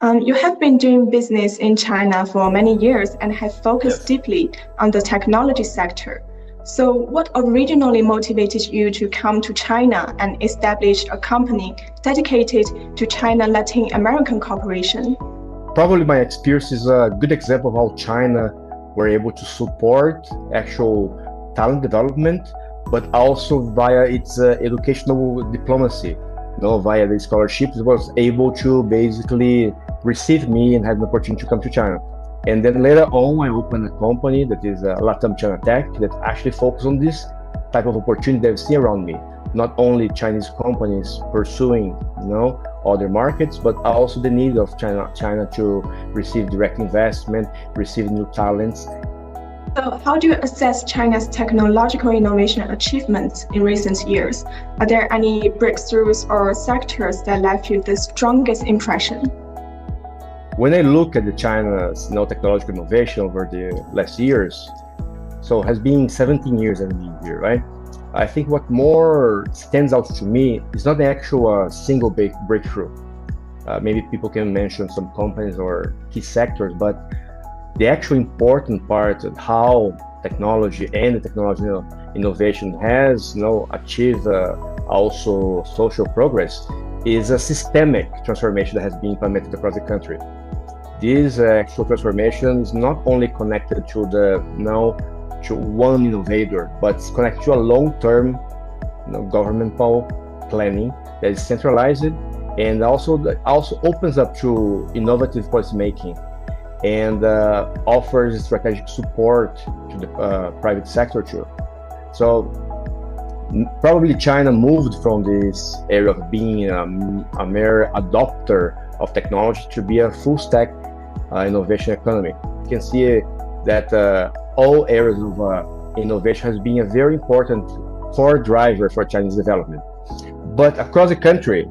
You have been doing business in China for many years and have focused Yes. deeply on the technology sector. So, what originally motivated you to come to China and establish a company dedicated to China Latin American cooperation? Probably my experience is a good example of how China were able to support actual talent development, but also via its educational diplomacy. Via the scholarships, was able to basically receive me and had an opportunity to come to China. And then later on, I opened a company that is Latam China Tech that actually focus on this type of opportunity that I see around me. Not only Chinese companies pursuing, other markets, but also the need of China to receive direct investment, receive new talents. So, how do you assess China's technological innovation achievements in recent years? Are there any breakthroughs or sectors that left you the strongest impression? When I look at the China's technological innovation over the last years, so it has been 17 years I've been here, right? I think what more stands out to me is not the actual single big breakthrough. Maybe people can mention some companies or key sectors, but the actual important part of how technology and the technology innovation has achieved also social progress is a systemic transformation that has been implemented across the country. This actual transformation is not only connected to the to one innovator, but it's connected to a long-term governmental planning that is centralized and also opens up to innovative policymaking and offers strategic support to the private sector too. So probably China moved from this area of being a mere adopter of technology to be a full stack innovation economy. You can see that all areas of innovation has been a very important core driver for Chinese development. But across the country,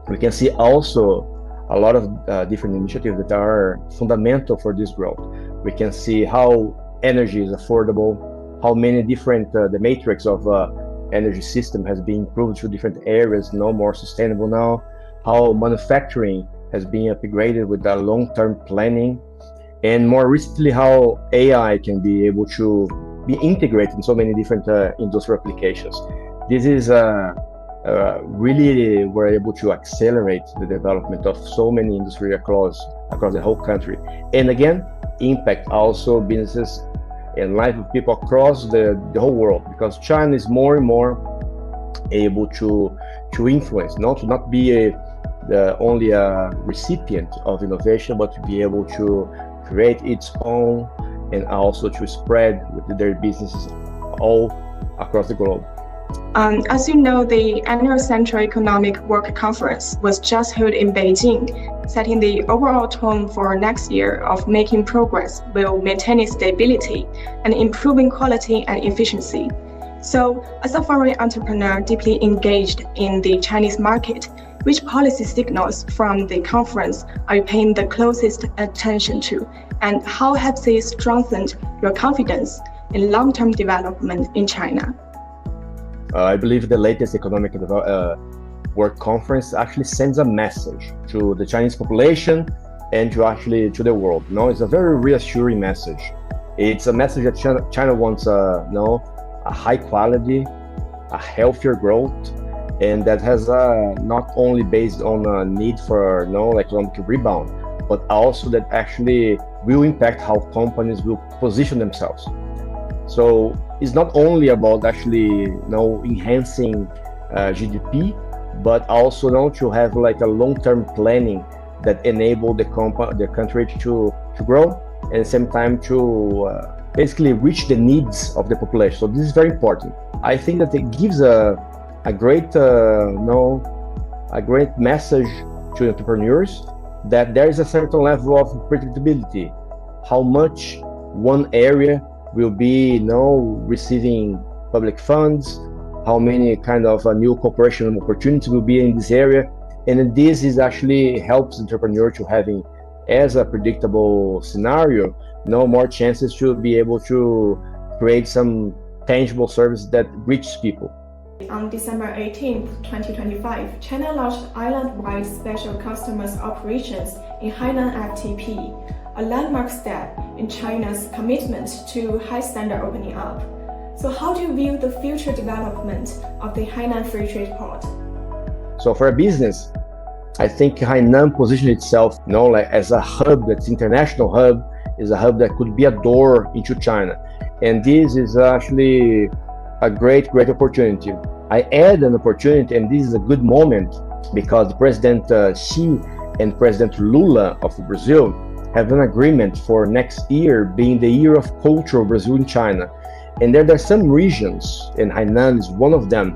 we can see also a lot of different initiatives that are fundamental for this growth. We can see how energy is affordable, how many different, the matrix of energy system has been improved to different areas, more sustainable now, how manufacturing has been upgraded with the long-term planning, and more recently how AI can be able to be integrated in so many different industrial applications. This is really we're able to accelerate the development of so many industry across the whole country, and again impact also businesses and life of people across the whole world, because China is more and more able to influence, to not be only a recipient of innovation, but to be able to create its own and also to spread with their businesses all across the globe. As you know, the annual Central Economic Work Conference was just held in Beijing, setting the overall tone for next year of making progress while maintaining stability and improving quality and efficiency. So, as a foreign entrepreneur deeply engaged in the Chinese market, which policy signals from the conference are you paying the closest attention to, and how have they strengthened your confidence in long-term development in China? I believe the latest economic work conference actually sends a message to the Chinese population and to the world. It's a very reassuring message. It's a message that China wants a high quality, a healthier growth, and that has not only based on a need for economic rebound, but also that actually will impact how companies will position themselves. So it's not only about actually enhancing GDP, but also to have like a long-term planning that enable the country to grow, and at the same time to basically reach the needs of the population. So this is very important. I think that it gives a great a great message to entrepreneurs that there is a certain level of predictability, how much one area will be receiving public funds, how many kind of new cooperation opportunities will be in this area, and this is actually helps entrepreneur to having as a predictable scenario more chances to be able to create some tangible service that reaches people. On December 18, 2025, China launched island-wide special customs operations in Hainan FTP, a landmark step in China's commitment to high-standard opening up. So how do you view the future development of the Hainan Free Trade Port? So for a business, I think Hainan positioned itself, like as a hub, that's international hub, is a hub that could be a door into China. And this is actually a great opportunity. I add an opportunity, and this is a good moment because President Xi and President Lula of Brazil have an agreement for next year being the year of culture of Brazil in China. And there are some regions, and Hainan is one of them,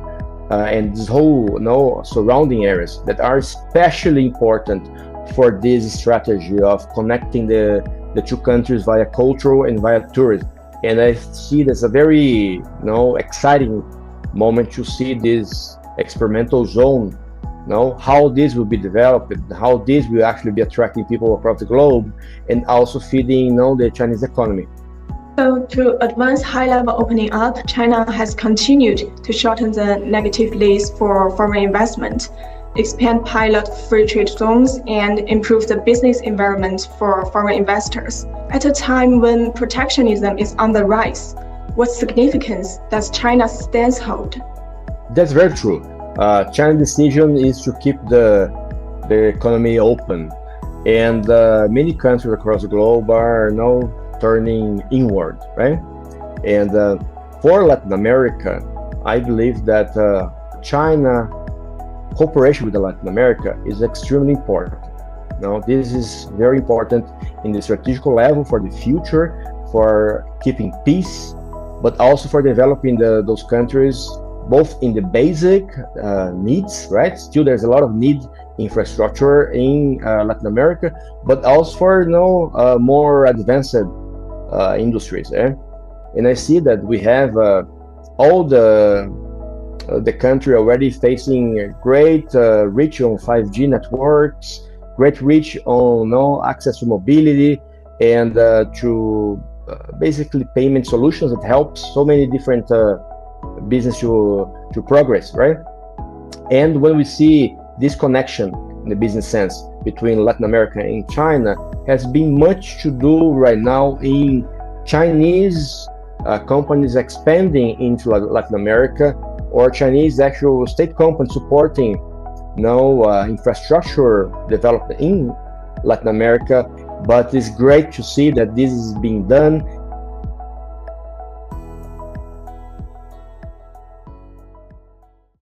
and this whole surrounding areas that are especially important for this strategy of connecting the two countries via cultural and via tourism. And I see this a very exciting moment to see this experimental zone, how this will be developed, how this will actually be attracting people across the globe and also feeding the Chinese economy. So to advance high-level opening up, China has continued to shorten the negative list for foreign investment, expand pilot free trade zones, and improve the business environment for foreign investors. At a time when protectionism is on the rise, what significance does China's stance hold? That's very true. China's decision is to keep the economy open, and many countries across the globe are now turning inward, right? And for Latin America, I believe that China cooperation with Latin America is extremely important. This is very important in the strategic level for the future, for keeping peace, but also for developing those countries, both in the basic needs, right? Still, there's a lot of need infrastructure in Latin America, but also for more advanced industries. And I see that we have all the country already facing a great reach on 5G networks, great reach on access to mobility and to basically payment solutions that help so many different business to progress, right? And when we see this connection in the business sense between Latin America and China, has been much to do right now in Chinese companies expanding into Latin America, or Chinese actual state companies supporting infrastructure development in Latin America. But it's great to see that this is being done